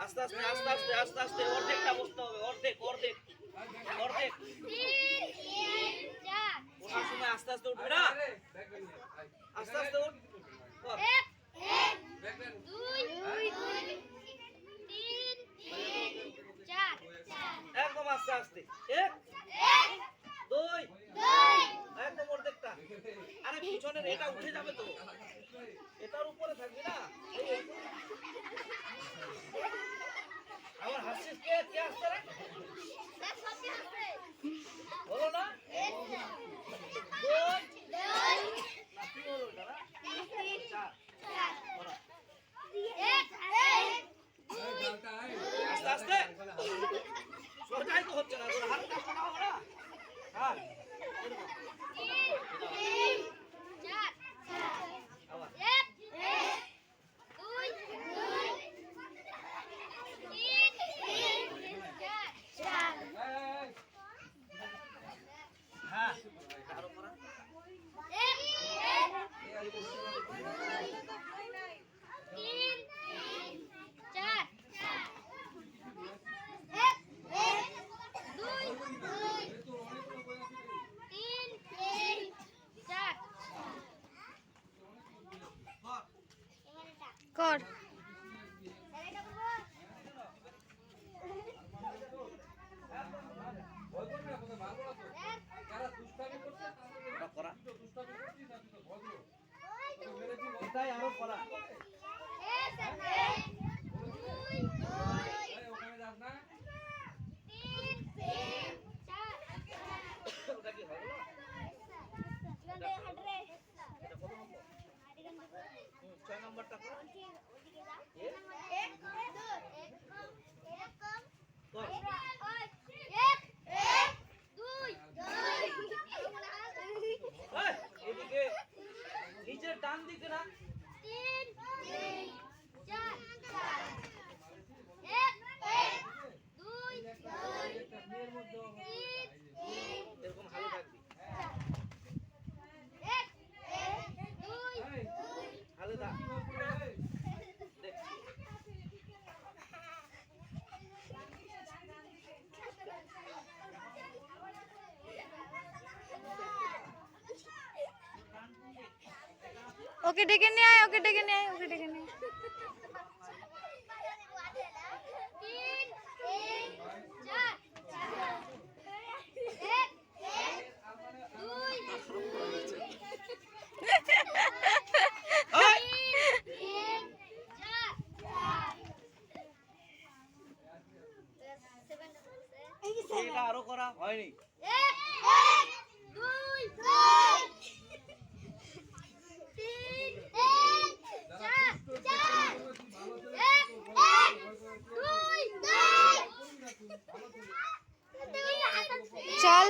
আস্তে আস্তে আস্তে আস্তে আস্তে আস্তে অর্ধেকটা বসতে হবে, অর্ধেক অর্ধেক অর্ধেক। ওঠার সময় আস্তে আস্তে উঠবে না, আস্তে আস্তে উঠ। একদম আস্তে আস্তে, 1 2 একদম অর্ধেকটা। আরে পিছনের এটা উঠে যাবে তো, এটার উপরে থাকবে না। আমার হাসিস কে কে আসছে রে? বলো না, 2 আস্তে আস্তে সোজাই তো হচ্ছে না, হাত কাটতে না ওরা। হ্যাঁ কর। এটাই আরো করা। ওটা কি হবে না? 6 নম্বরটা করো। এদিকে নিচের ডান দিকে না, 3 4 এরকম ভালো থাকবি। ভালো থাক। ওকে ডেকে নিয়ে আয়, ওকে ডেকে নিয়ে আয়, ওকে ডেকে নিয়ে আয়। এটা আরো করা হয়নি। চল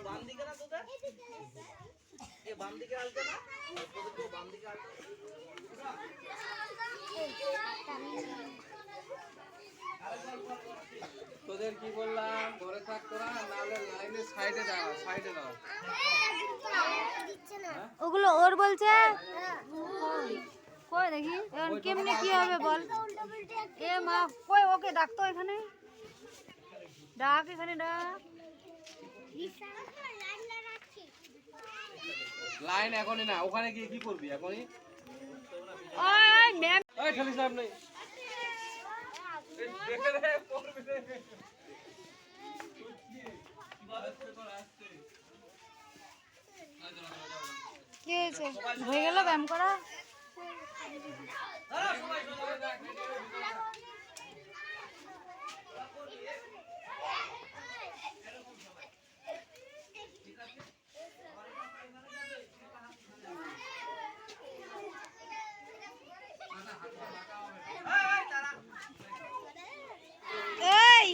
বাম দিকে না তোদের, এ বাম দিকে আসবে না, তোদের তো বাম দিকে আসবে। তোদের কি বললাম, ঘরে থাক তোরা, নাহলে লাইনের সাইডে দাও, সাইডে দাও। ওগুলো ওর বলছে কই দেখি এখন কেমনে কি হবে বল। এ মা কই, ওকে ডাকতো এখানে, ডাক এখানে ডাক। লাইন এখনই না, ওখানে গিয়ে কি করবি এখনই? ওই ম্যাম ওই ঠালি সাহেব নেই, দেখে রে পড়বে রে। কি হয়েছে, হয়ে গেল ব্যায়াম করা? এই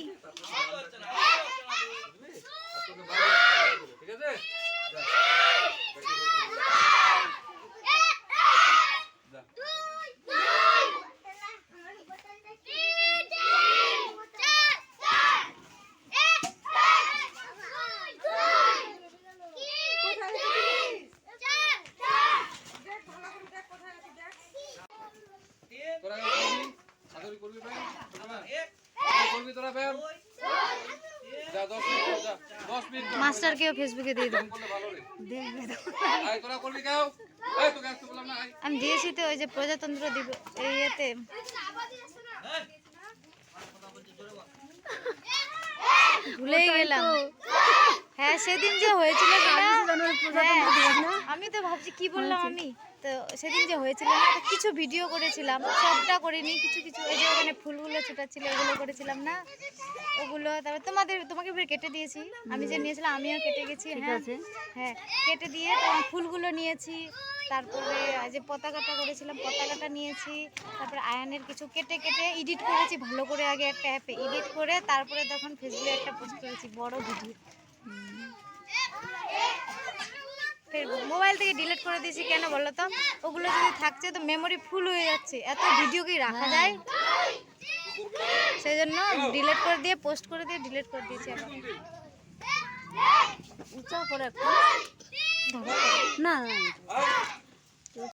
10 মিনিট মাস্টারকেও ফেসবুকে দিয়ে দেবো করলে ভালো রে। দেখবে তো। আয় তোরা করবি কেউ? এই তোকে আসতে বললাম না, আয়। আমি দিয়েছি তো ওই যে প্রজাতন্ত্র দিব এই ইয়েতে ভুলেই গেলাম। হ্যাঁ সেদিন যে হয়েছিল কিনা, হ্যাঁ, আমি তো ভাবছি কি বললাম আমি, তো সেদিন যে হয়েছিল না তো কিছু ভিডিও করেছিলাম, সবটা করিনি, কিছু কিছু ওই যে ওখানে ফুলগুলো ছোটাচ্ছিল ওগুলো করেছিলাম না, ওগুলো তারপর তোমাকে ফের কেটে দিয়েছি, আমি যে নিয়েছিলাম আমিও কেটে গেছি। হ্যাঁ হ্যাঁ কেটে দিয়ে তখন ফুলগুলো নিয়েছি, তারপরে যে পতাকাটা করেছিলাম পতাকাটা নিয়েছি, তারপরে আয়নের কিছু কেটে কেটে এডিট করেছি ভালো করে, আগে একটা অ্যাপে এডিট করে তারপরে তখন ফেসবুকে একটা পোস্ট করেছি বড় ভিডিও। ফের মোবাইল থেকে ডিলিট করে দিয়েছি, কেন বলো তো, ওগুলো যদি থাকছে তো মেমোরি ফুল হয়ে যাচ্ছে, এত ভিডিও কি রাখা যায়, সেই জন্য ডিলিট করে দিয়ে পোস্ট করে দিয়ে ডিলিট করে দিয়েছি। আবার উঁচা করে না